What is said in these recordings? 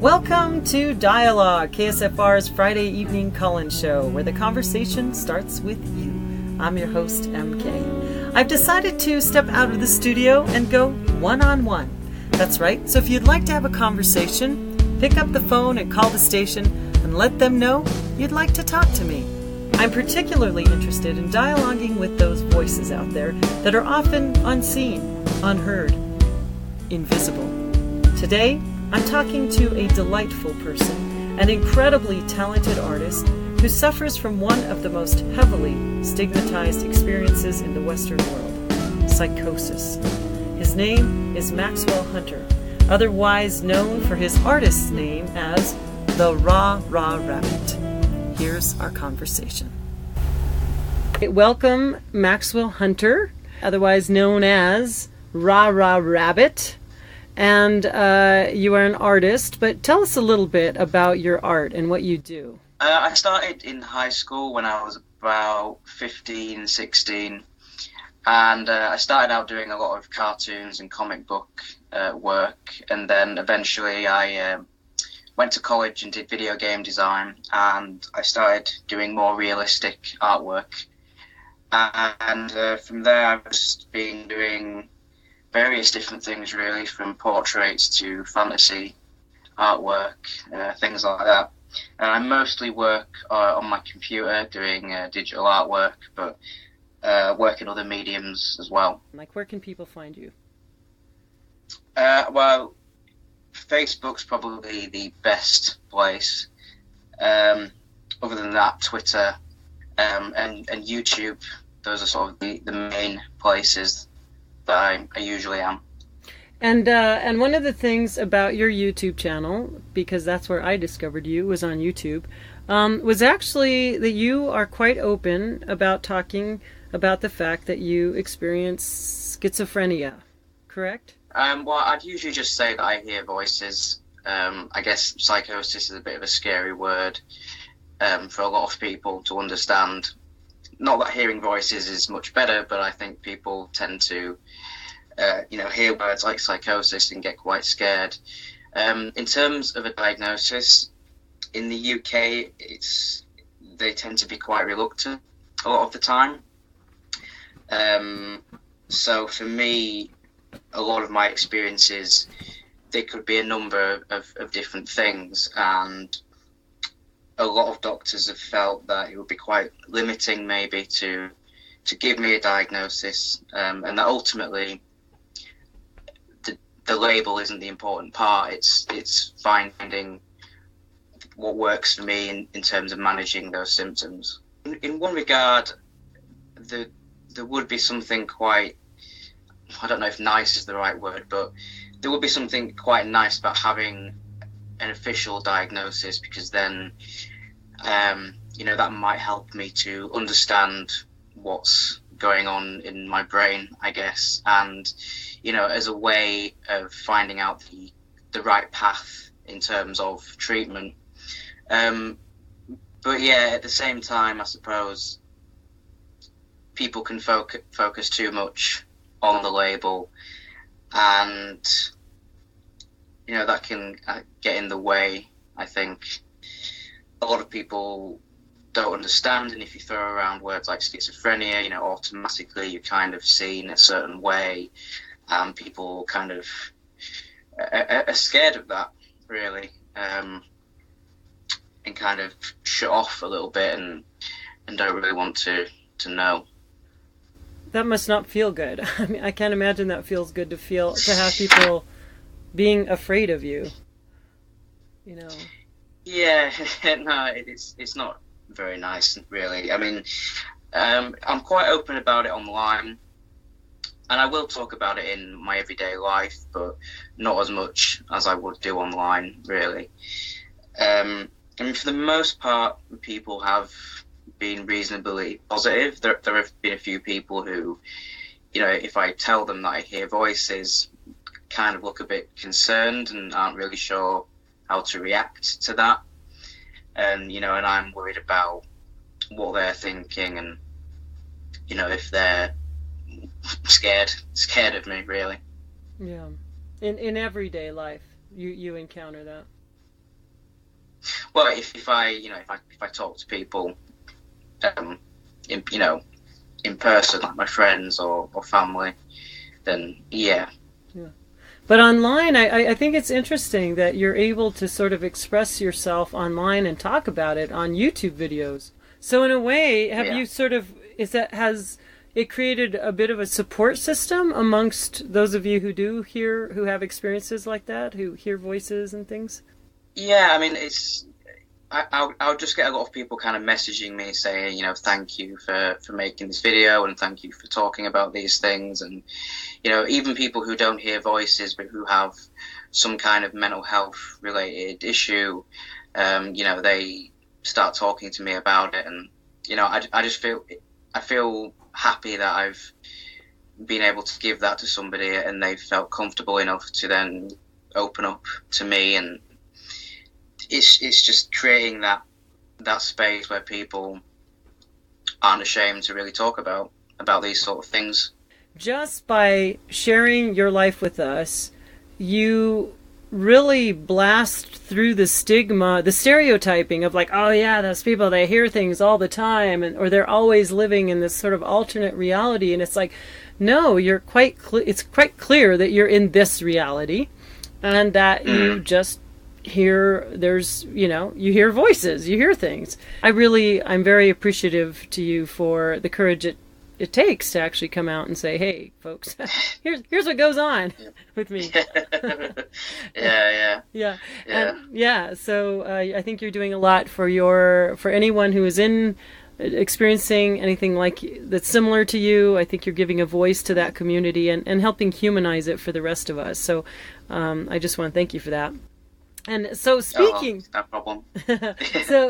Welcome to Dialogue, KSFR's Friday evening call-in show, where the conversation starts with you. I'm your host, MK. I've decided to step out of the studio and go one-on-one. That's right, so if you'd like to have a conversation, pick up the phone and call the station and let them know you'd like to talk to me. I'm particularly interested in dialoguing with those voices out there that are often unseen, unheard, invisible. Today, I'm talking to a delightful person, an incredibly talented artist who suffers from one of the most heavily stigmatized experiences in the Western world, psychosis. His name is Maxwell Hunter, otherwise known for his artist's name as the Rararabbit. Here's our conversation. Welcome, Maxwell Hunter, otherwise known as Rararabbit. And you are an artist, but tell us a little bit about your art and what you do. I started in high school when I was about 15, 16, and I started out doing a lot of cartoons and comic book work, and then eventually I went to college and did video game design, and I started doing more realistic artwork. And from there I've just been doing various different things, really, from portraits to fantasy artwork, things like that. And I mostly work on my computer doing digital artwork, but work in other mediums as well. Like, where can people find you? Well, Facebook's probably the best place. Other than that, Twitter and YouTube, those are sort of the main places that I usually am. And one of the things about your YouTube channel, because that's where I discovered you, was on YouTube, was actually that you are quite open about talking about the fact that you experience schizophrenia, correct? Well, I'd usually just say that I hear voices. I guess psychosis is a bit of a scary word for a lot of people to understand. Not that hearing voices is much better, but I think people tend to, hear words like psychosis and get quite scared. In terms of a diagnosis, in the UK, they tend to be quite reluctant a lot of the time. So for me, a lot of my experiences, they could be a number of different things, and a lot of doctors have felt that it would be quite limiting maybe to give me a diagnosis, and that ultimately the label isn't the important part. It's finding what works for me in terms of managing those symptoms. In one regard, there would be something quite, I don't know if nice is the right word, but there would be something quite nice about having an official diagnosis, because then that might help me to understand what's going on in my brain, I guess, and as a way of finding out the right path in terms of treatment. But yeah, at the same time, I suppose people can focus too much on the label, and that can get in the way, I think. A lot of people don't understand, and if you throw around words like schizophrenia, automatically you're kind of seen a certain way, and people kind of are scared of that, really, and kind of shut off a little bit and don't really want to know. That must not feel good. I mean, I can't imagine that feels good to have people being afraid of you. Yeah, no, it's not very nice, really. I mean, I'm quite open about it online, and I will talk about it in my everyday life, but not as much as I would do online, really. I mean, for the most part, people have been reasonably positive. There have been a few people who, if I tell them that I hear voices, kind of look a bit concerned and aren't really sure how to react to that. And, and I'm worried about what they're thinking and, if they're scared of me, really. Yeah. In everyday life, you encounter that. Well, if I if I talk to people, in in person, like my friends or family, then yeah. Yeah. But online, I think it's interesting that you're able to sort of express yourself online and talk about it on YouTube videos. So in a way, have you sort of, has it created a bit of a support system amongst those of you who have experiences like that, who hear voices and things? Yeah, I mean, I'll just get a lot of people kind of messaging me saying, thank you for making this video and thank you for talking about these things. And, even people who don't hear voices but who have some kind of mental health related issue, they start talking to me about it. And, I feel happy that I've been able to give that to somebody and they felt comfortable enough to then open up to me. And it's just creating that space where people aren't ashamed to really talk about these sort of things. Just by sharing your life with us, you really blast through the stigma, the stereotyping of like, oh yeah, those people, they hear things all the time, or they're always living in this sort of alternate reality. And it's like, no, you're it's quite clear that you're in this reality, and that you just hear, you hear voices, you hear things. I'm very appreciative to you for the courage it takes to actually come out and say, hey folks, here's what goes on with me. Yeah. So I think you're doing a lot for anyone who is experiencing anything like that's similar to you. I think you're giving a voice to that community and helping humanize it for the rest of us. So I just want to thank you for that. And so speaking, no problem.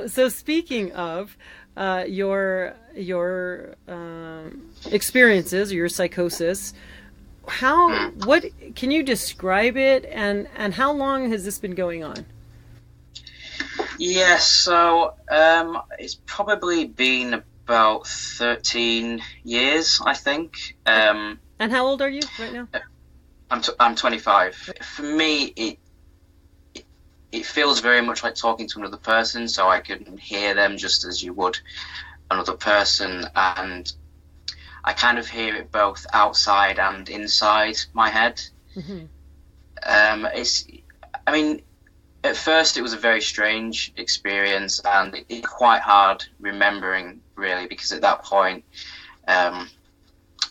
so speaking of your experiences or your psychosis, what can you describe it, and how long has this been going on? Yes, so it's probably been about 13 years, I think. And how old are you right now? I'm 25. For me, it feels very much like talking to another person, so I can hear them just as you would another person, and I kind of hear it both outside and inside my head. At first it was a very strange experience, and it's quite hard remembering, really, because at that point I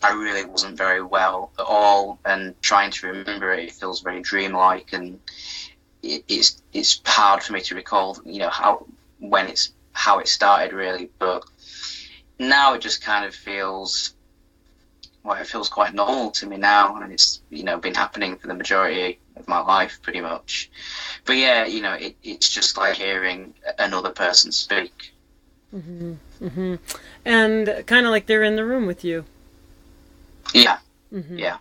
really wasn't very well at all, and trying to remember it feels very dreamlike, and it's hard for me to recall, how it started, really. But now it just kind of feels quite normal to me now, and it's been happening for the majority of my life, pretty much. But yeah, it's just like hearing another person speak. And kind of like they're in the room with you. Yeah. Yeah.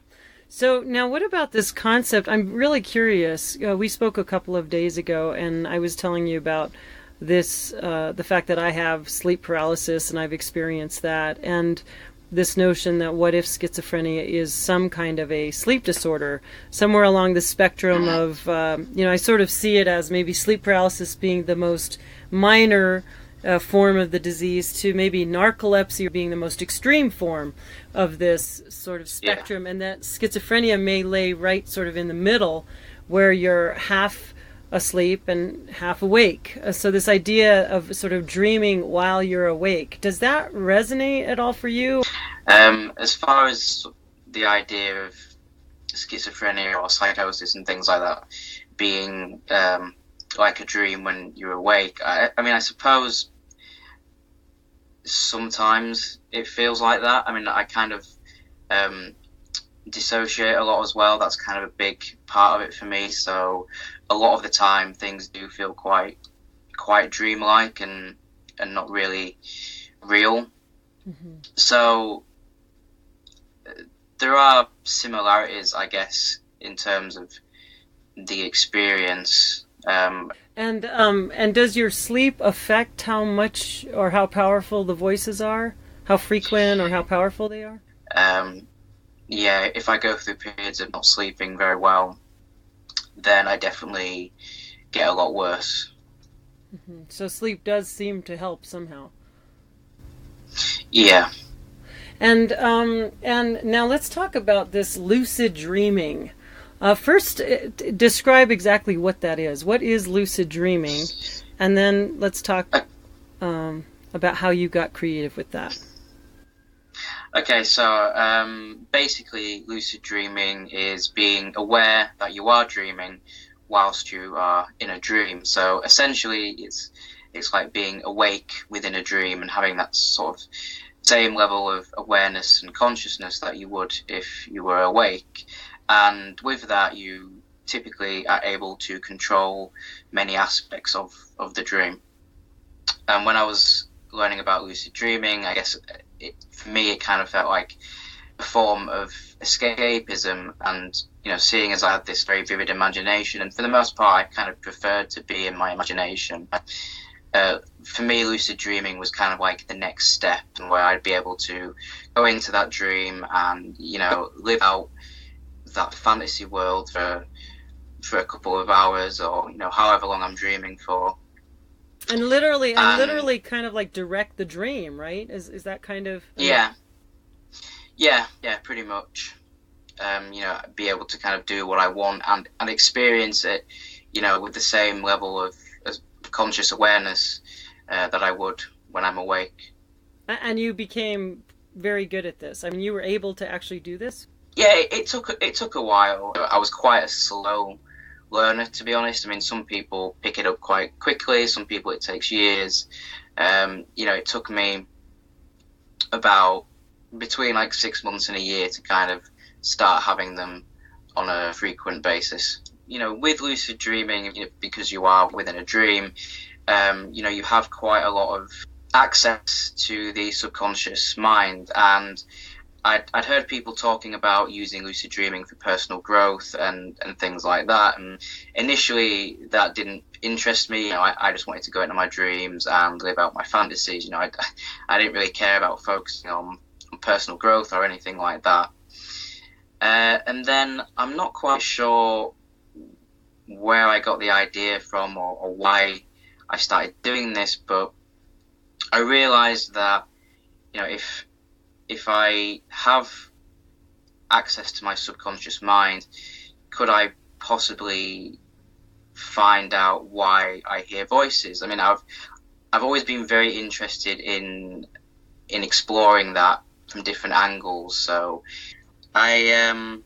So now what about this concept? I'm really curious. We spoke a couple of days ago, and I was telling you about this, the fact that I have sleep paralysis and I've experienced that, and this notion that what if schizophrenia is some kind of a sleep disorder somewhere along the spectrum of, I sort of see it as maybe sleep paralysis being the most minor form of the disease, to maybe narcolepsy being the most extreme form of this sort of spectrum, and that schizophrenia may lay right sort of in the middle, where you're half asleep and half awake. So this idea of sort of dreaming while you're awake, does that resonate at all for you? As far as the idea of schizophrenia or psychosis and things like that being like a dream when you're awake, I suppose sometimes it feels like that. I kind of dissociate a lot as well. That's kind of a big part of it for me. So a lot of the time things do feel quite dreamlike and not really real. So there are similarities, I guess, in terms of the experience. And does your sleep affect how much or how powerful the voices are? How frequent or how powerful they are? Yeah, if I go through periods of not sleeping very well, then I definitely get a lot worse. So sleep does seem to help somehow. Yeah. And now let's talk about this lucid dreaming. First, describe exactly what that is. What is lucid dreaming? And then let's talk about how you got creative with that. Okay, so basically lucid dreaming is being aware that you are dreaming whilst you are in a dream. So essentially it's like being awake within a dream and having that sort of same level of awareness and consciousness that you would if you were awake. And with that, you typically are able to control many aspects of the dream. And when I was learning about lucid dreaming, I guess for me it kind of felt like a form of escapism, and seeing as I had this very vivid imagination, and for the most part I kind of preferred to be in my imagination. For me, lucid dreaming was kind of like the next step, and where I'd be able to go into that dream and live out that fantasy world for a couple of hours, or however long I'm dreaming for. And literally kind of like direct the dream, right? Is that kind of... Yeah, pretty much. Be able to kind of do what I want and experience it, with the same level of conscious awareness that I would when I'm awake. And you became very good at this. I mean, you were able to actually do this? Yeah, it took a while. I was quite a slow learner, to be honest. I mean, some people pick it up quite quickly. Some people it takes years. It took me about between like 6 months and a year to kind of start having them on a frequent basis. With lucid dreaming, because you are within a dream, you have quite a lot of access to the subconscious mind. And I'd heard people talking about using lucid dreaming for personal growth and things like that. And initially that didn't interest me. I just wanted to go into my dreams and live out my fantasies. I didn't really care about focusing on personal growth or anything like that. And then I'm not quite sure where I got the idea from or why I started doing this, but I realized that, if I have access to my subconscious mind, could I possibly find out why I hear voices? I mean, I've always been very interested in exploring that from different angles. So I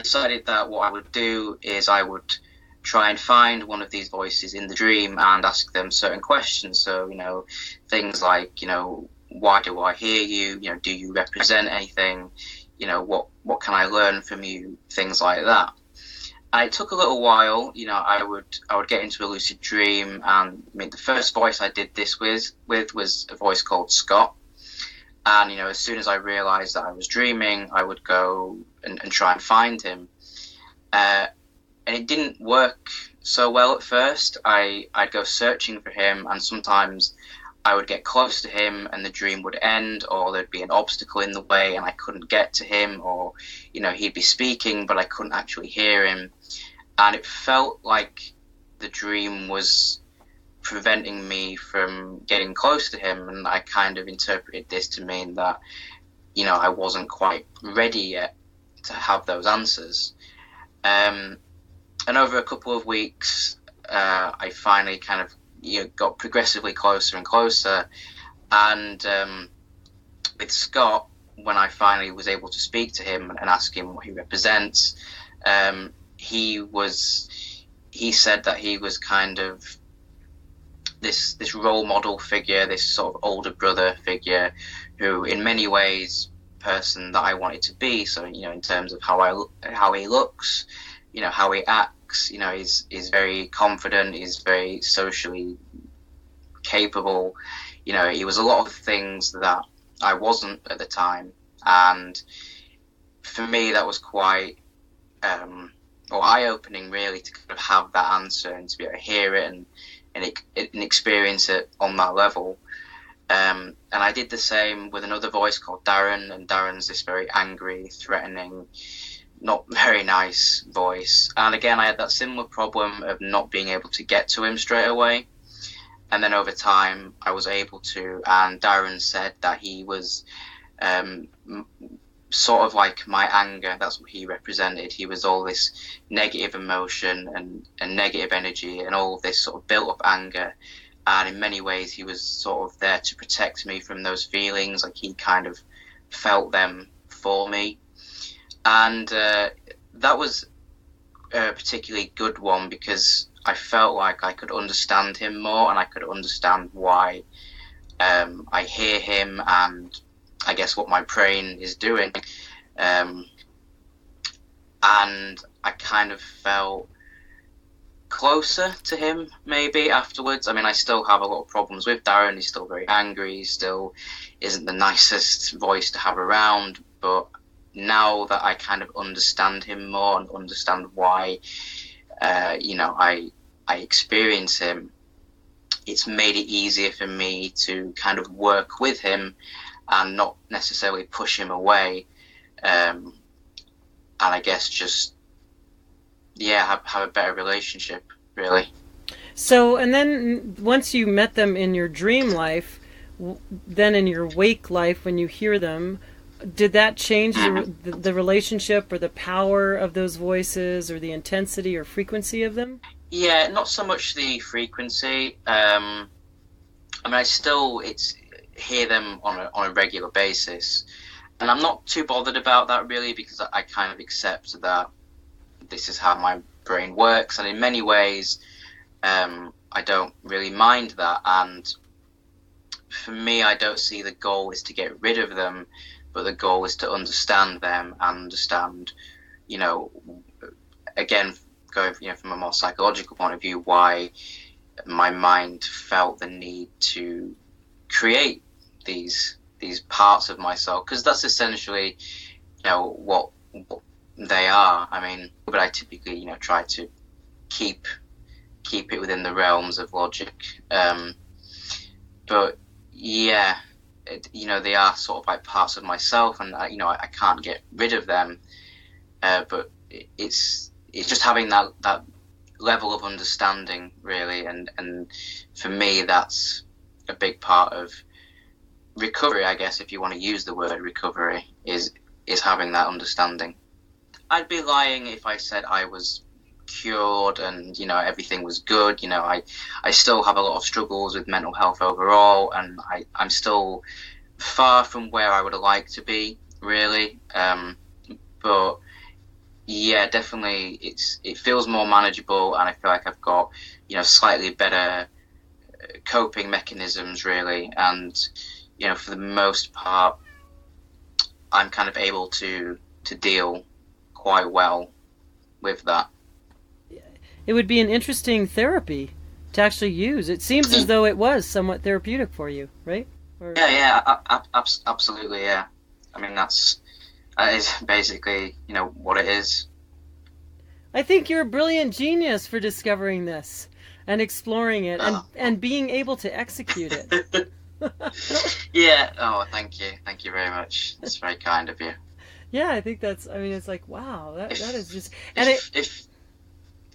decided that what I would do is I would try and find one of these voices in the dream and ask them certain questions. So, things like, why do I hear you? Do you represent anything? What can I learn from you? Things like that. And it took a little while. I would get into a lucid dream, and the first voice I did this with was a voice called Scott. And as soon as I realized that I was dreaming, I would go and try and find him. And it didn't work so well at first. I'd go searching for him, and sometimes I would get close to him and the dream would end, or there'd be an obstacle in the way and I couldn't get to him, or he'd be speaking but I couldn't actually hear him, and it felt like the dream was preventing me from getting close to him. And I kind of interpreted this to mean that I wasn't quite ready yet to have those answers. And over a couple of weeks I finally kind of got progressively closer and closer. And with Scott, when I finally was able to speak to him and ask him what he represents, he said that he was kind of this role model figure, this sort of older brother figure, who in many ways person that I wanted to be. So in terms of how he looks, how he acts, he's very confident, he's very socially capable. He was a lot of things that I wasn't at the time, and for me that was quite eye-opening, really, to kind of have that answer and to be able to hear it and experience it on that level. And I did the same with another voice called Darren, and Darren's this very angry, threatening not very nice voice. And again, I had that similar problem of not being able to get to him straight away. And then over time, I was able to. And Darren said that he was sort of like my anger. That's what he represented. He was all this negative emotion and negative energy and all of this sort of built up anger. And in many ways, he was sort of there to protect me from those feelings. Like, he kind of felt them for me. And that was a particularly good one, because I felt like I could understand him more, and I could understand why I hear him, and I guess what my brain is doing. And I kind of felt closer to him maybe afterwards. I mean, I still have a lot of problems with Darren. He's still very angry. He still isn't the nicest voice to have around. But now that I kind of understand him more and understand why, I experience him, it's made it easier for me to kind of work with him and not necessarily push him away. And I guess just, have a better relationship, really. So, and then once you met them in your dream life, then in your wake life, when you hear them, did that change the relationship or the power of those voices or the intensity or frequency of them? Yeah, not so much the frequency. I mean, I still hear them on a regular basis, and I'm not too bothered about that really, because I kind of accept that this is how my brain works, and in many ways, I don't really mind that. And for me, I don't see the goal is to get rid of them, but the goal is to understand them and understand, again, going from a more psychological point of view, why my mind felt the need to create these parts of myself, because that's essentially what they are. I mean, but I typically try to keep it within the realms of logic, but yeah, they are sort of like parts of myself, and I can't get rid of them, but it's just having that level of understanding, really, and for me, that's a big part of recovery, I guess, if you want to use the word recovery, is having that understanding. I'd be lying if I said I was cured and everything was good. I still have a lot of struggles with mental health overall, and I'm still far from where I would like to be, really, but yeah, definitely it feels more manageable, and I feel like I've got slightly better coping mechanisms, really, and for the most part I'm kind of able to deal quite well with that. It would be an interesting therapy to actually use. It seems as though it was somewhat therapeutic for you, right? Absolutely, yeah. I mean, that is basically, what it is. I think you're a brilliant genius for discovering this and exploring it and being able to execute it. Yeah. Oh, thank you. Thank you very much. That's very kind of you. Yeah, I think it's like, wow, that is just...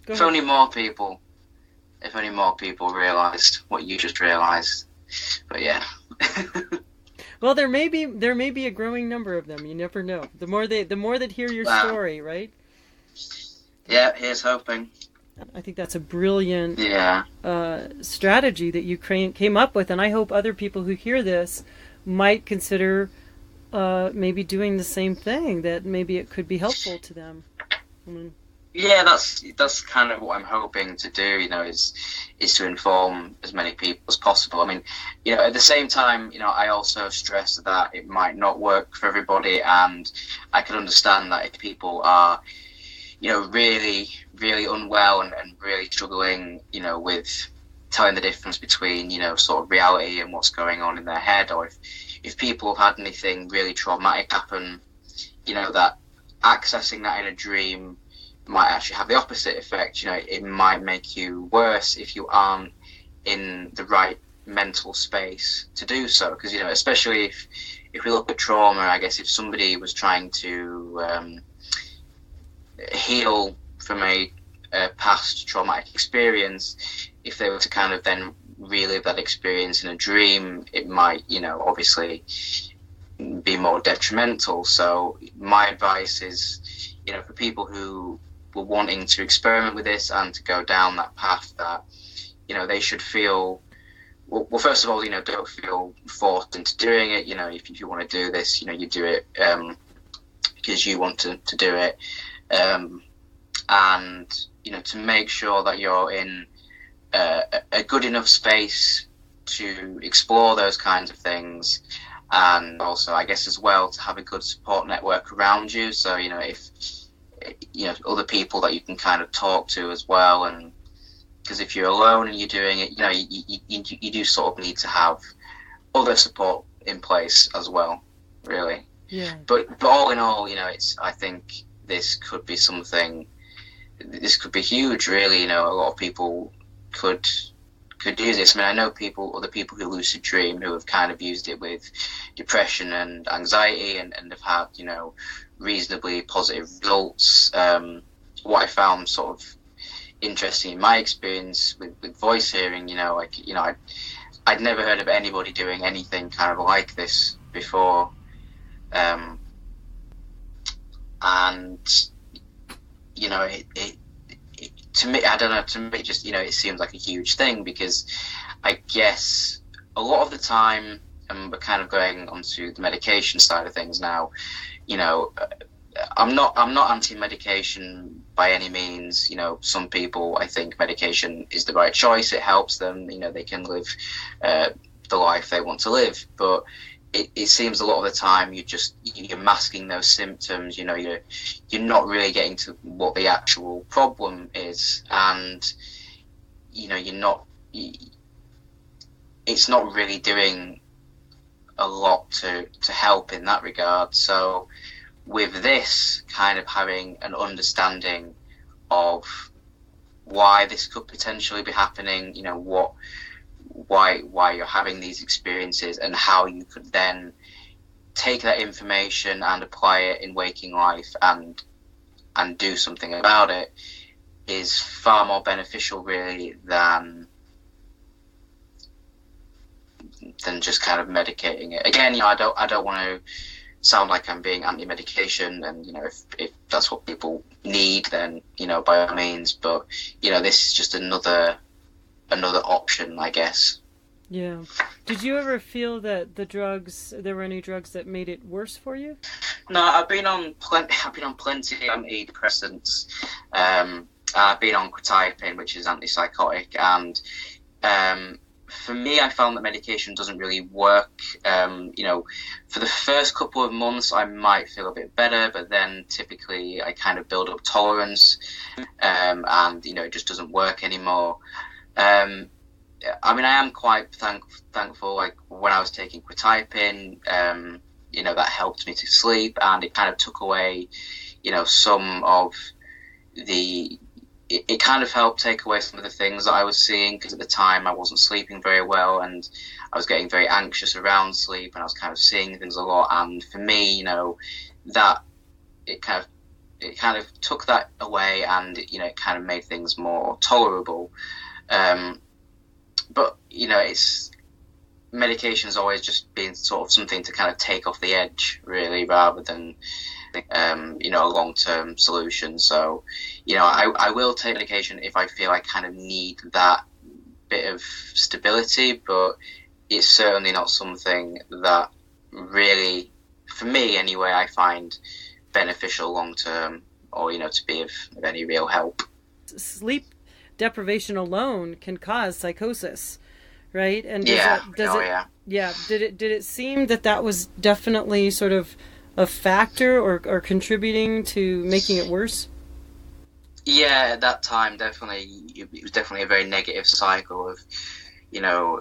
If only more people realised what you just realised. But yeah. Well, there may be a growing number of them. You never know. The more that hear your story, right? Yeah, here's hoping. I think that's a brilliant strategy that you came up with, and I hope other people who hear this might consider maybe doing the same thing. That maybe it could be helpful to them. Yeah, that's kind of what I'm hoping to do. Is to inform as many people as possible. I mean, at the same time, I also stress that it might not work for everybody, and I can understand that if people are, really, really unwell and really struggling, with telling the difference between, sort of reality and what's going on in their head, or if people have had anything really traumatic happen, that accessing that in a dream might actually have the opposite effect. It might make you worse if you aren't in the right mental space to do so, because especially if we look at trauma, I guess if somebody was trying to heal from a past traumatic experience, if they were to kind of then relive that experience in a dream, it might, obviously be more detrimental. So my advice is, for people who were wanting to experiment with this and to go down that path, that, they should feel, well, first of all, don't feel forced into doing it. If you want to do this, you do it because you want to do it. And, to make sure that you're in a good enough space to explore those kinds of things. And also, I guess, as well, to have a good support network around you. So, if, other people that you can kind of talk to as well. And because if you're alone and you're doing it, you do sort of need to have other support in place as well, really. Yeah. But all in all, I think this could be huge, really. A lot of people could use this. I mean, I know other people who lucid dream, who have kind of used it with depression and anxiety and have had, reasonably positive results. What I found sort of interesting in my experience with voice hearing, I'd never heard of anybody doing anything kind of like this before. And, to me, I don't know, to me, just, it seems like a huge thing, because I guess a lot of the time, and we're kind of going onto the medication side of things now, I'm not anti-medication by any means. Some people, I think medication is the right choice. It helps them, they can live the life they want to live. But it seems a lot of the time you're masking those symptoms. You're not really getting to what the actual problem is, and it's not really doing a lot to help in that regard. So with this, kind of having an understanding of why this could potentially be happening, why you're having these experiences, and how you could then take that information and apply it in waking life and do something about it, is far more beneficial, really, than just kind of medicating it. Again, I don't want to sound like I'm being anti-medication, and if that's what people need, then by all means. But this is just another option, I guess. Yeah. Did you ever feel that there were any drugs that made it worse for you? No, I've been on plenty antidepressants. I've been on quetiapine, which is antipsychotic, and for me, I found that medication doesn't really work. For the first couple of months, I might feel a bit better, but then typically I kind of build up tolerance, and it just doesn't work anymore. I am quite thankful. Like when I was taking quetiapine, that helped me to sleep, and it kind of took away, some of the. It kind of helped take away some of the things that I was seeing, because at the time I wasn't sleeping very well, and I was getting very anxious around sleep, and I was kind of seeing things a lot. And for me, that it kind of took that away, and it kind of made things more tolerable. But it's medication's always just been sort of something to kind of take off the edge, really, rather than a long-term solution. So I will take medication if I feel I kind of need that bit of stability, but it's certainly not something that really, for me anyway, I find beneficial long-term, or to be of any real help. Sleep deprivation alone can cause psychosis, right? And did it seem that was definitely sort of a factor or contributing to making it worse? Yeah, at that time, definitely, it was definitely a very negative cycle of,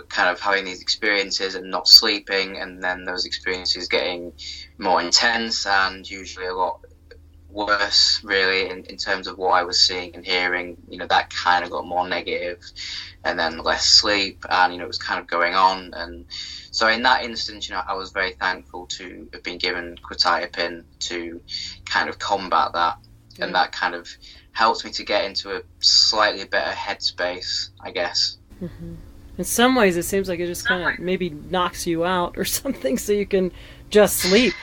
kind of having these experiences and not sleeping, and then those experiences getting more intense and usually a lot worse, really, in terms of what I was seeing and hearing. That kind of got more negative, and then less sleep, and it was kind of going on. And so in that instance, I was very thankful to have been given quetiapine to kind of combat that. and that kind of helps me to get into a slightly better headspace, I guess. Mm-hmm. In some ways, it seems like it just kind of maybe knocks you out or something, so you can just sleep.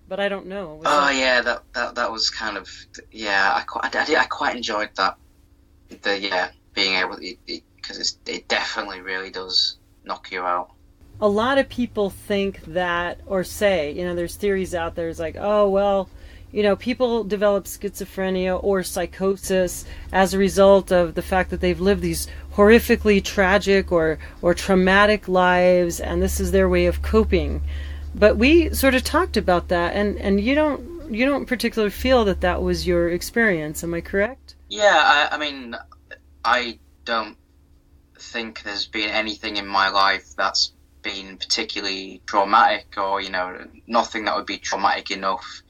But I don't know. Yeah, that was kind of, yeah. I quite enjoyed that. Being able to, because it definitely really does knock you out. A lot of people think that, or say, there's theories out there. It's like, oh well, people develop schizophrenia or psychosis as a result of the fact that they've lived these horrifically tragic or traumatic lives, and this is their way of coping. But we sort of talked about that, and you don't particularly feel that was your experience. Am I correct? Yeah, I mean, I don't think there's been anything in my life that's been particularly traumatic, or nothing that would be traumatic enough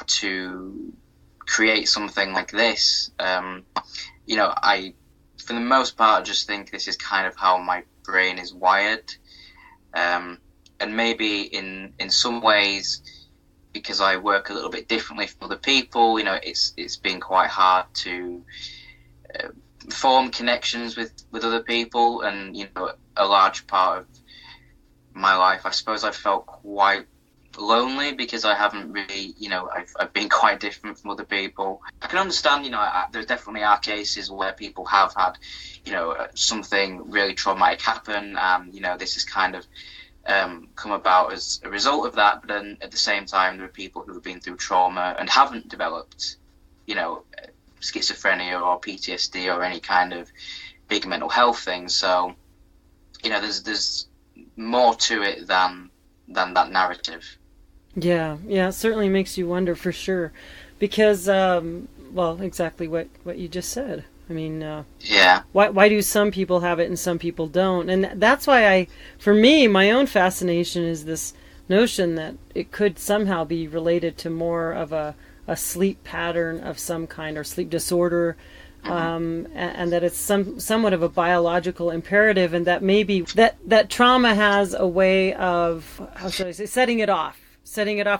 to create something like this. I, for the most part, just think this is kind of how my brain is wired. And maybe in some ways, because I work a little bit differently from other people, it's been quite hard to form connections with other people. And, a large part of my life, I suppose I felt quite lonely because I haven't really, I've been quite different from other people. I can understand, there definitely are cases where people have had, something really traumatic happen, and, this has kind of come about as a result of that. But then at the same time, there are people who have been through trauma and haven't developed, schizophrenia or PTSD or any kind of big mental health thing. So, there's more to it than that narrative. Yeah, it certainly makes you wonder for sure, because exactly what you just said. I mean, why do some people have it and some people don't? And that's why for me, my own fascination is this notion that it could somehow be related to more of a sleep pattern of some kind, or sleep disorder, and that it's somewhat of a biological imperative, and that maybe that trauma has a way of, how should I say, setting it off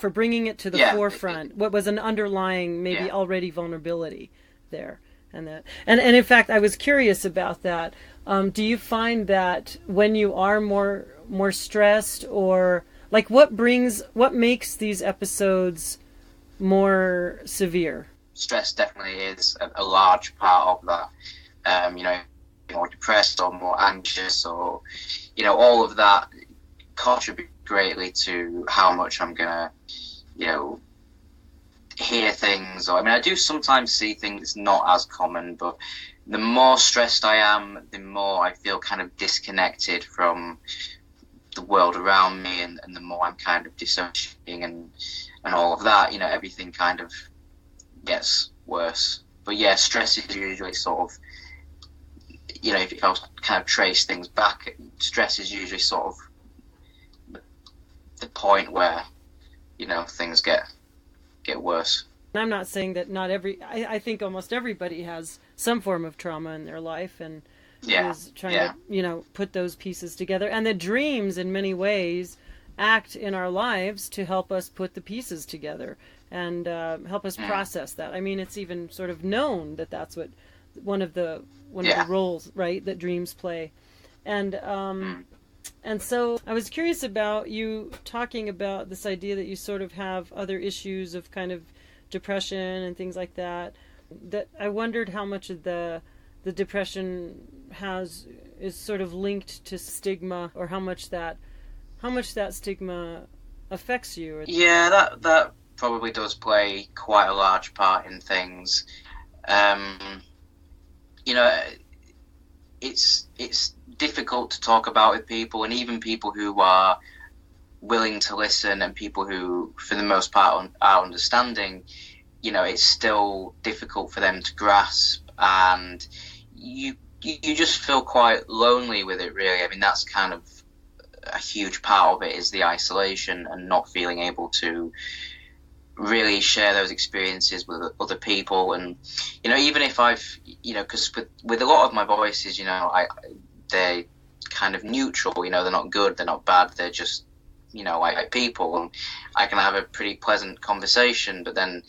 or bringing it to the forefront. What was an underlying, maybe already vulnerability there. And in fact, I was curious about that. Do you find that when you are more stressed, or like what makes these episodes more severe? Stress definitely is a large part of that. More depressed or more anxious, or all of that contribute greatly to how much I'm gonna hear things. Or I do sometimes see things not as common, but the more stressed I am, the more I feel kind of disconnected from the world around me, and the more I'm kind of dissociating and all of that. Everything kind of gets worse. But yeah, stress is usually sort of, if I was kind of trace things back, stress is usually sort of the point where things get worse. I'm not saying that not I think almost everybody has some form of trauma in their life, and is trying to put those pieces together, and the dreams in many ways act in our lives to help us put the pieces together and help us process that. I mean, it's even sort of known that that's what one of the roles, right, that dreams play. And so I was curious about you talking about this idea that you sort of have other issues of kind of depression and things like that. That I wondered how much of the depression is sort of linked to stigma, or how much that stigma affects you. Yeah, that probably does play quite a large part in things. It's difficult to talk about with people, and even people who are willing to listen, and people who, for the most part, are understanding, it's still difficult for them to grasp, and you just feel quite lonely with it, really. I mean, that's kind of a huge part of it, is the isolation and not feeling able to really share those experiences with other people. And even if I've because with a lot of my voices, they're kind of neutral. They're not good, they're not bad, they're just like people, and I can have a pretty pleasant conversation. But then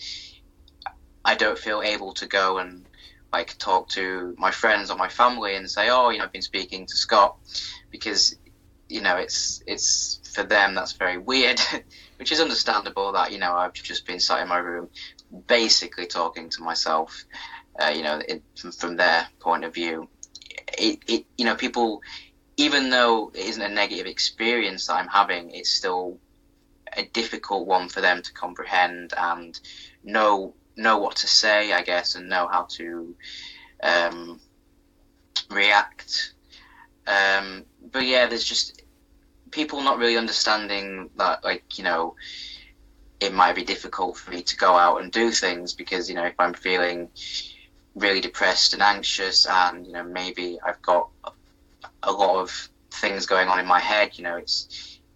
I don't feel able to go and like talk to my friends or my family and say, oh, I've been speaking to Scott, because it's for them that's very weird, which is understandable. That I've just been sat in my room, basically talking to myself. From their point of view, people, even though it isn't a negative experience that I'm having, it's still a difficult one for them to comprehend and know what to say, I guess, and know how to react. But yeah, there's just people not really understanding that, it might be difficult for me to go out and do things because, if I'm feeling really depressed and anxious and, maybe I've got a lot of things going on in my head,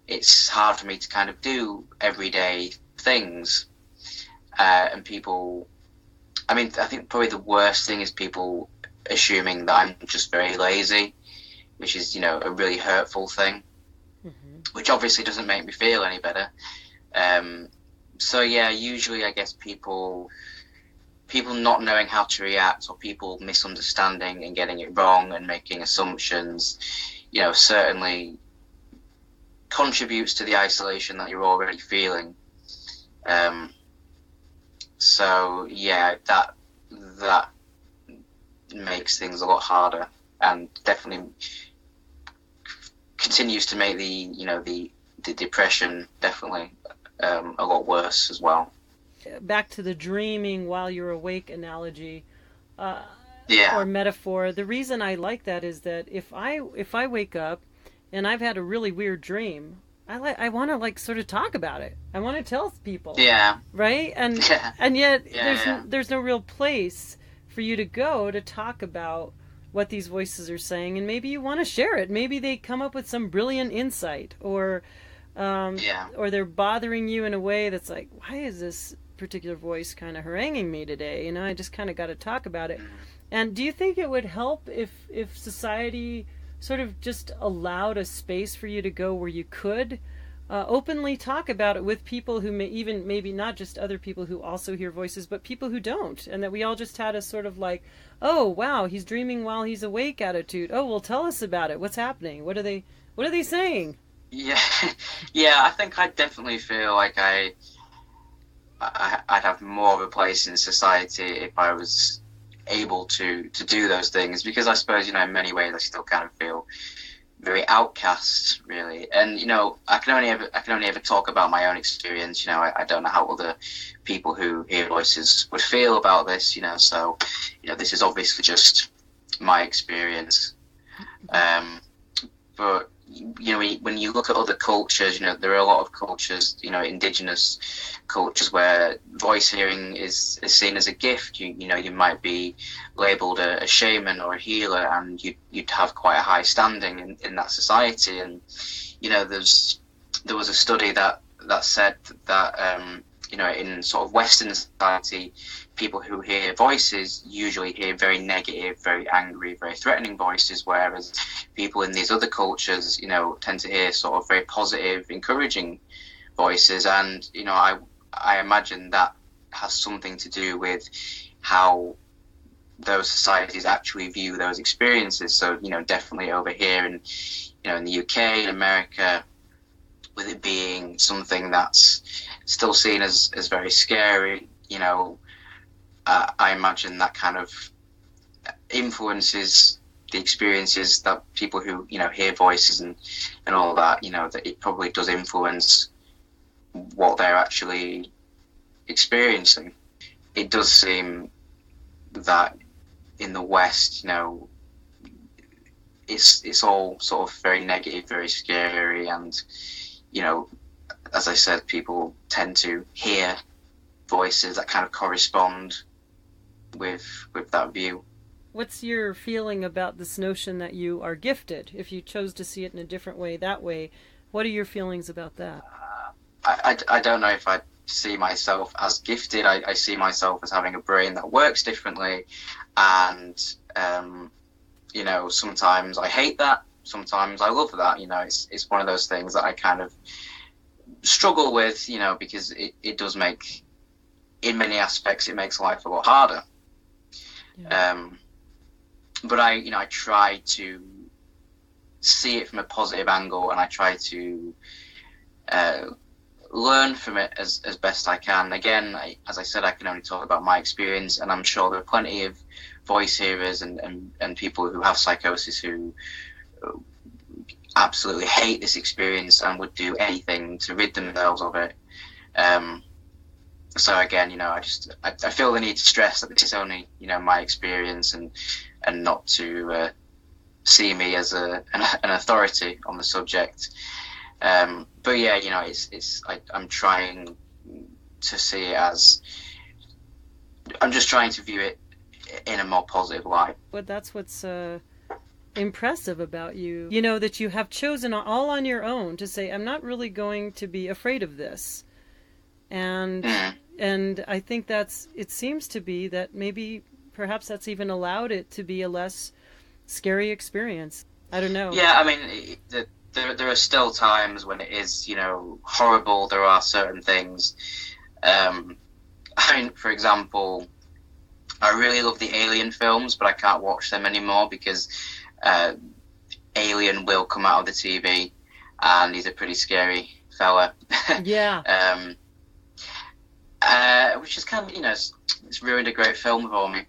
it's hard for me to kind of do everyday things. And people, I think probably the worst thing is people assuming that I'm just very lazy, which is, a really hurtful thing, which obviously doesn't make me feel any better. So yeah, usually I guess people not knowing how to react, or people misunderstanding and getting it wrong and making assumptions, certainly contributes to the isolation that you're already feeling. So yeah, that makes things a lot harder, and definitely continues to make the depression definitely a lot worse as well. Back to the dreaming while you're awake analogy, Yeah. or metaphor. The reason I like that is that if I wake up and I've had a really weird dream, I want to sort of talk about it. I want to tell people. Yeah. Right? And Yeah. and yet Yeah, there's no real place for you to go to talk about what these voices are saying, and maybe you want to share it. Maybe they come up with some brilliant insight, or or they're bothering you in a way that's like, why is this particular voice kind of haranguing me today? I just kind of got to talk about it. And do you think it would help if society sort of just allowed a space for you to go where you could openly talk about it with people who maybe not just other people who also hear voices, but people who don't, and that we all just had a sort of like, oh wow, he's dreaming while he's awake attitude. Oh, well, tell us about it. What's happening? What are they saying? Yeah. Yeah, I think I definitely feel like I'd have more of a place in society if I was able to do those things, because I suppose, in many ways I still kind of feel very outcast, really. And I can only ever talk about my own experience. I don't know how other people who hear voices would feel about this. So this is obviously just my experience. But when you look at other cultures, there are a lot of cultures, indigenous cultures, where voice hearing is seen as a gift. You might be labelled a shaman or a healer, and you'd have quite a high standing in that society. And there was a study that said that in sort of Western society, people who hear voices usually hear very negative, very angry, very threatening voices, whereas people in these other cultures, tend to hear sort of very positive, encouraging voices. And I imagine that has something to do with how those societies actually view those experiences. So definitely over here in in the UK and America, with it being something that's still seen as very scary, I imagine that kind of influences the experiences that people who hear voices and all that, that it probably does influence what they're actually experiencing. It does seem that in the West, it's all sort of very negative, very scary, and as I said, people tend to hear voices that kind of correspond with that view. What's your feeling about this notion that you are gifted? If you chose to see it in a different way, that way, what are your feelings about that? I don't know if I see myself as gifted. I see myself as having a brain that works differently, and sometimes I hate that, sometimes I love that. It's one of those things that I kind of struggle with, because it does make in many aspects, it makes life a lot harder. Yeah. But I try to see it from a positive angle, and I try to learn from it as best I can. Again, as I said, I can only talk about my experience, and I'm sure there are plenty of voice hearers and people who have psychosis who absolutely hate this experience and would do anything to rid themselves of it. So again, I feel the need to stress that this is only, my experience, and not to see me as an authority on the subject. But yeah, I'm trying to see it as, I'm just trying to view it in a more positive light. But that's what's impressive about you, that you have chosen all on your own to say, I'm not really going to be afraid of this. And I think it seems to be that maybe perhaps that's even allowed it to be a less scary experience. I don't know. Yeah, I mean, there are still times when it is, horrible. There are certain things. I mean, for example, I really love the Alien films, but I can't watch them anymore because Alien will come out of the TV, and he's a pretty scary fella. Yeah. Which is kind of, it's ruined a great film for me.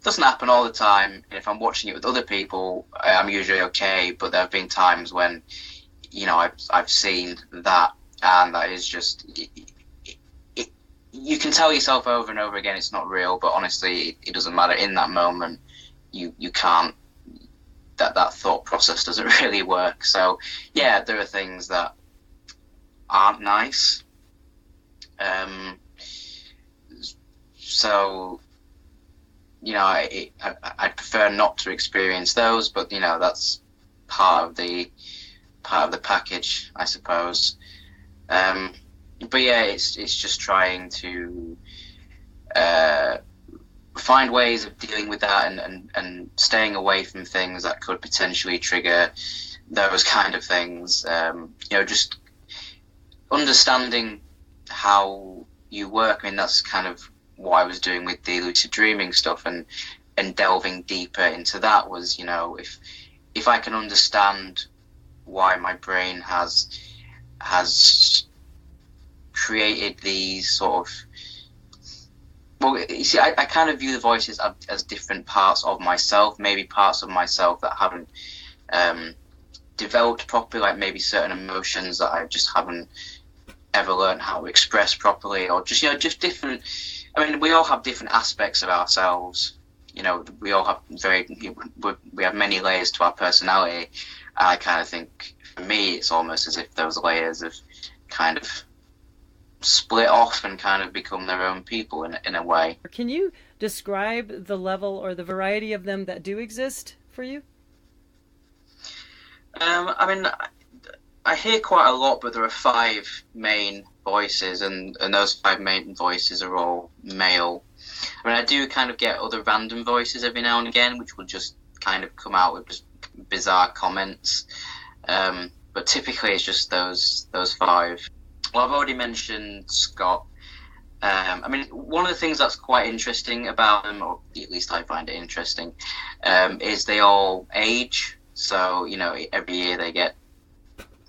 Doesn't happen all the time. If I'm watching it with other people, I'm usually okay. But there have been times when, I've seen that, and that is just, you can tell yourself over and over again it's not real. But honestly, it doesn't matter. In that moment, you can't. That thought process doesn't really work. So yeah, there are things that aren't nice. So, I prefer not to experience those, but that's part of the package, I suppose. But yeah, it's just trying to find ways of dealing with that, and staying away from things that could potentially trigger those kind of things. Just understanding how you work. I mean, that's kind of what I was doing with the lucid dreaming stuff, and delving deeper into that was, if I can understand why my brain has created these sort of, well, you see, I kind of view the voices as different parts of myself, maybe parts of myself that haven't developed properly, like maybe certain emotions that I just haven't ever learned how to express properly, or just different. I mean, we all have different aspects of ourselves. We all have we have many layers to our personality. And I kind of think, for me, it's almost as if those layers have kind of split off and kind of become their own people in a way. Can you describe the level or the variety of them that do exist for you? I mean, I hear quite a lot, but there are 5 main voices, and those 5 main voices are all male. I mean, I do kind of get other random voices every now and again, which will just kind of come out with just bizarre comments. But typically it's just those 5. Well, I've already mentioned Scott. I mean, one of the things that's quite interesting about them, or at least I find it interesting, is they all age. So, every year they get,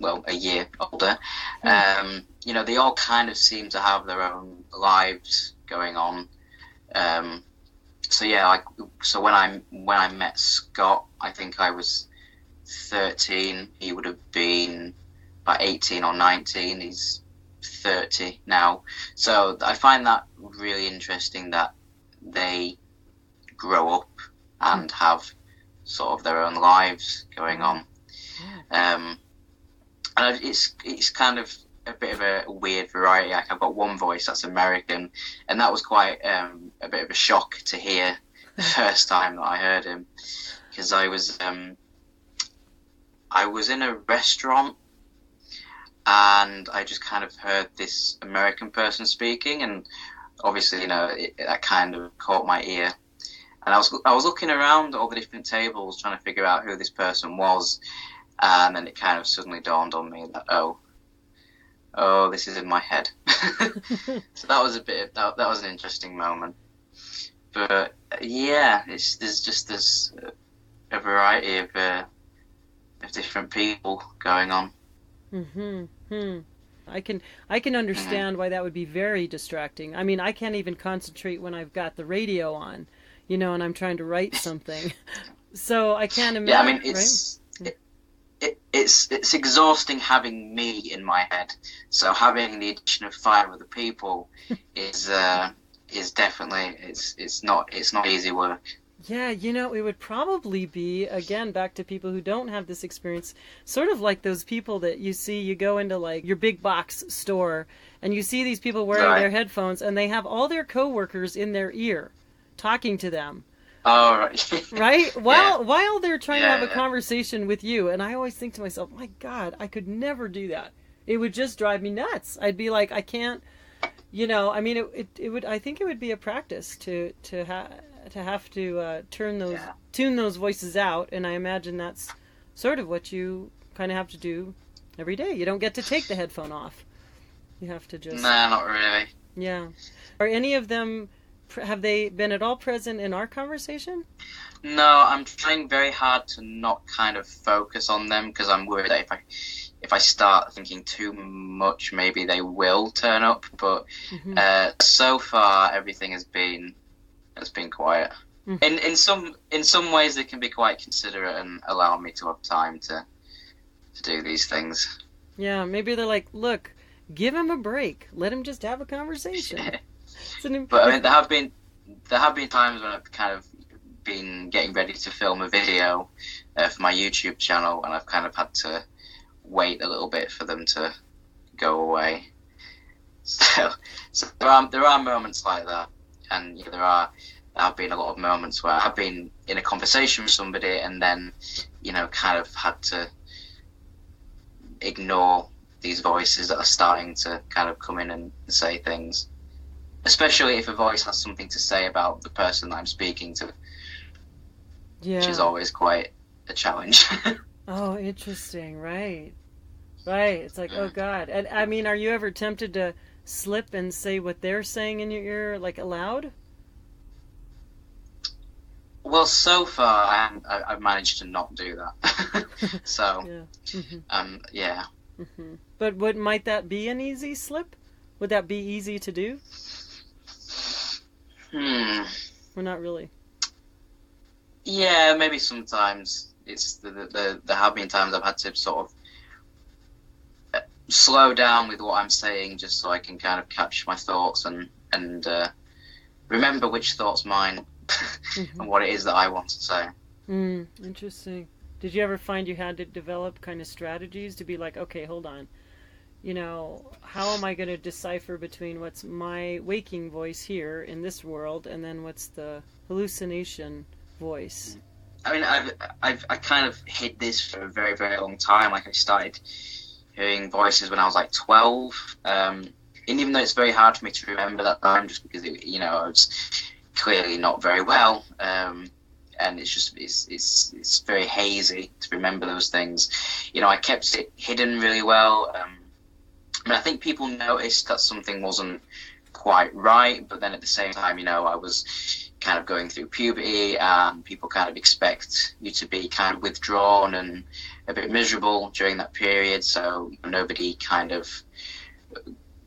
a year older. They all kind of seem to have their own lives going on. So when I met Scott, I think I was 13. He would have been about 18 or 19. He's 30 now. So I find that really interesting, that they grow up and have sort of their own lives going on. And it's kind of a bit of a weird variety. Like, I've got one voice that's American, and that was quite a bit of a shock to hear the first time that I heard him, because I was in a restaurant, and I just kind of heard this American person speaking, and obviously, that kind of caught my ear. And I was looking around at all the different tables, trying to figure out who this person was, and then it kind of suddenly dawned on me that, oh, this is in my head. So that was that was an interesting moment. But yeah, there's a variety of different people going on. I can understand why that would be very distracting. I mean, I can't even concentrate when I've got the radio on, and I'm trying to write something. So I can't imagine. Yeah, I mean, it's exhausting having me in my head. So having the addition of 5 other people is definitely it's not easy work. Yeah, it would probably be, again, back to people who don't have this experience, sort of like those people that you see, you go into like your big box store and you see these people wearing their headphones and they have all their coworkers in their ear talking to them. Oh, right. Right? While they're trying to have a conversation with you. And I always think to myself, my God, I could never do that. It would just drive me nuts. I'd be like, I can't, I mean, it would, I think it would be a practice to have to tune those voices out, and I imagine that's sort of what you kind of have to do every day. You don't get to take the headphone off. You have to just... Nah, not really. Yeah. Are any of them, have they been at all present in our conversation? No, I'm trying very hard to not kind of focus on them, because I'm worried that if I start thinking too much, maybe they will turn up. But so far, everything has been quiet. In some ways they can be quite considerate and allow me to have time to do these things. Yeah, maybe they're like, look, give him a break, let him just have a conversation. But I mean, there have been times when I've kind of been getting ready to film a video for my YouTube channel, and I've kind of had to wait a little bit for them to go away. So there are moments like that. And there have been a lot of moments where I've been in a conversation with somebody and then, kind of had to ignore these voices that are starting to kind of come in and say things. Especially if a voice has something to say about the person that I'm speaking to. Yeah. Which is always quite a challenge. Oh, interesting. Right. It's like, oh, God. And I mean, are you ever tempted to slip and say what they're saying in your ear, like aloud? Well, so far I've managed to not do that. So, yeah. But might that be an easy slip? Would that be easy to do? Or not really? Yeah, maybe sometimes. It's there have been times I've had to sort of slow down with what I'm saying just so I can kind of catch my thoughts and remember which thought's mine and what it is that I want to say. Interesting. Did you ever find you had to develop kind of strategies to be like, okay, hold on, how am I going to decipher between what's my waking voice here in this world and then what's the hallucination voice? I mean, I kind of hid this for a very, very long time. Like, I started hearing voices when I was like 12, and even though it's very hard for me to remember that time, just because I was clearly not very well, and it's very hazy to remember those things. I kept it hidden really well. I mean, I think people noticed that something wasn't quite right, but then at the same time, I was kind of going through puberty, and people kind of expect you to be kind of withdrawn and a bit miserable during that period, so nobody kind of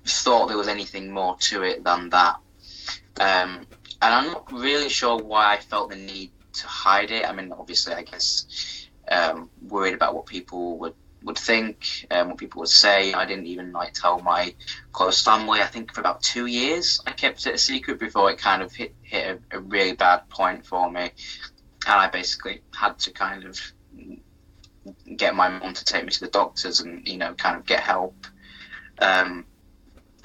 thought there was anything more to it than that. And I'm not really sure why I felt the need to hide it. I mean, obviously, I guess worried about what people would think, what people would say. I didn't even tell my close family. I think for about 2 years I kept it a secret before it kind of hit a really bad point for me, and I basically had to kind of get my mum to take me to the doctors and kind of get help.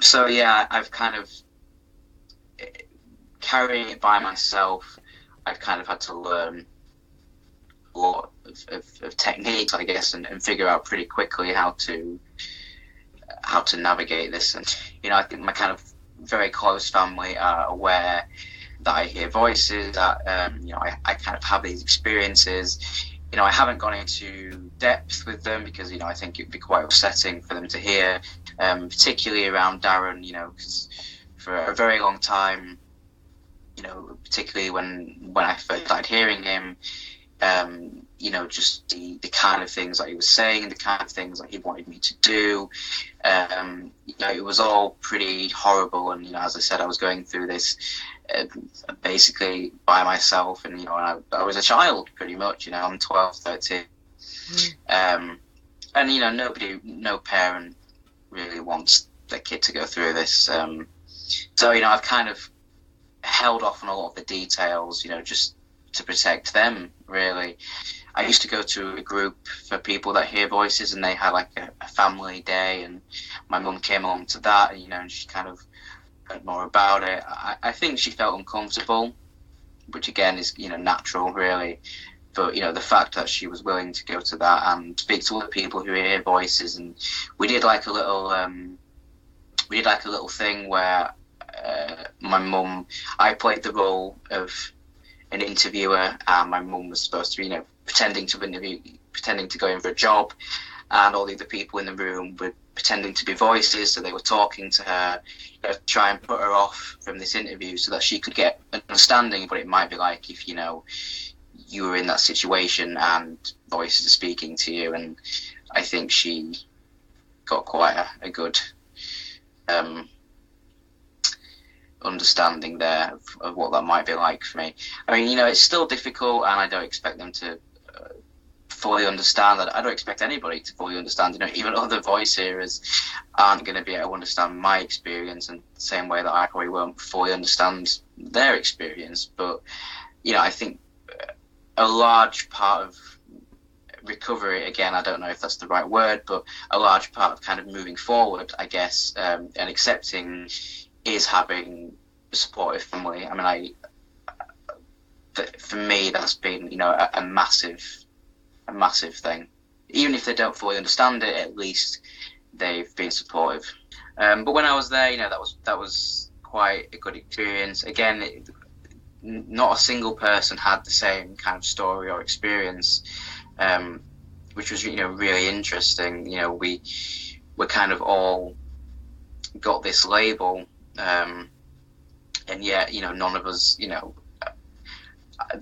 So yeah, I've kind of carrying it by myself. I've kind of had to learn a lot of techniques, I guess, and figure out pretty quickly how to navigate this. And I think my kind of very close family are aware that I hear voices, that I kind of have these experiences. I haven't gone into depth with them because, I think it'd be quite upsetting for them to hear, particularly around Darren, because for a very long time, particularly when I first started hearing him, just the kind of things that he was saying and the kind of things that he wanted me to do, it was all pretty horrible. And, as I said, I was going through this basically by myself, and, I was a child pretty much, I'm 12, 13. And, no parent really wants their kid to go through this. So, I've kind of held off on a lot of the details, just to protect them, really. I used to go to a group for people that hear voices, and they had like a family day, and my mum came along to that, and she kind of heard more about it. I think she felt uncomfortable, which again is, natural, really. But, the fact that she was willing to go to that and speak to other people who hear voices, and we did like a little thing where I played the role of an interviewer, and my mum was supposed to, pretending to go in for a job, and all the other people in the room were pretending to be voices, so they were talking to her, try and put her off from this interview so that she could get an understanding of what it might be like if, you were in that situation and voices are speaking to you. And I think she got quite a good understanding there of what that might be like for me. I mean, it's still difficult, and I don't expect them to fully understand that. I don't expect anybody to fully understand. Even other voice hearers aren't going to be able to understand my experience in the same way that I probably won't fully understand their experience. But, I think a large part of recovery, again, I don't know if that's the right word, but a large part of kind of moving forward, I guess, and accepting is having a supportive family. I mean, for me, that's been, a massive thing. Even if they don't fully understand it, at least they've been supportive. But when I was there, that was quite a good experience. Again, not a single person had the same kind of story or experience, which was, really interesting. We kind of all got this label, and yet, none of us,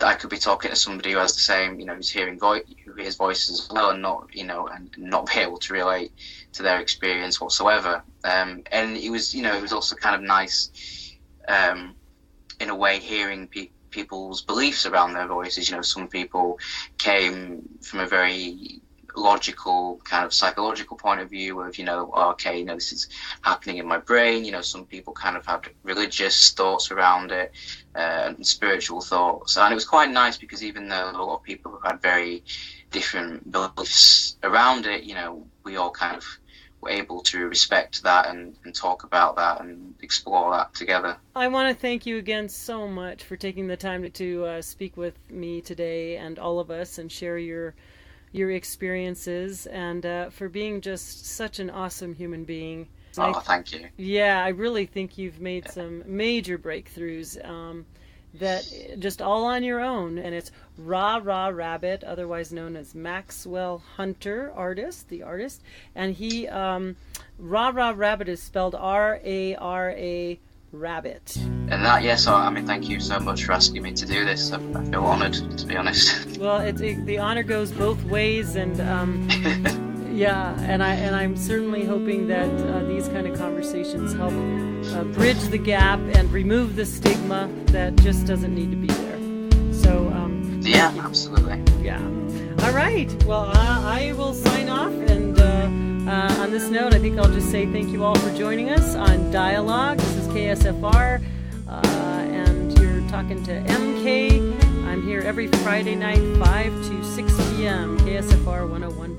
I could be talking to somebody who has the same, who's who hears voices as well, and not, and not be able to relate to their experience whatsoever. And it was, it was also kind of nice, in a way, hearing people's beliefs around their voices. Some people came from a very logical kind of psychological point of view of, this is happening in my brain. Some people kind of had religious thoughts around it, spiritual thoughts. And it was quite nice because even though a lot of people who had very different beliefs around it, we all kind of were able to respect that and talk about that and explore that together. I want to thank you again so much for taking the time to speak with me today and all of us and share your experiences, and for being just such an awesome human being. Thank you. Yeah, I really think you've made some major breakthroughs that just all on your own. And it's Rararabbit, otherwise known as Maxwell Hunter, the artist. And he, Rararabbit is spelled R-A-R-A Rabbit. And that, yes, I mean, thank you so much for asking me to do this. I feel honoured, to be honest. Well, the honour goes both ways, and yeah, and I'm certainly hoping that these kind of conversations help bridge the gap and remove the stigma that just doesn't need to be there. So yeah, absolutely. Yeah. All right. Well, I will sign off, and on this note, I think I'll just say thank you all for joining us on Dialogue. This is KSFR, and you're talking to MK. I'm here every Friday night, 5 to 6 p.m., KSFR 101.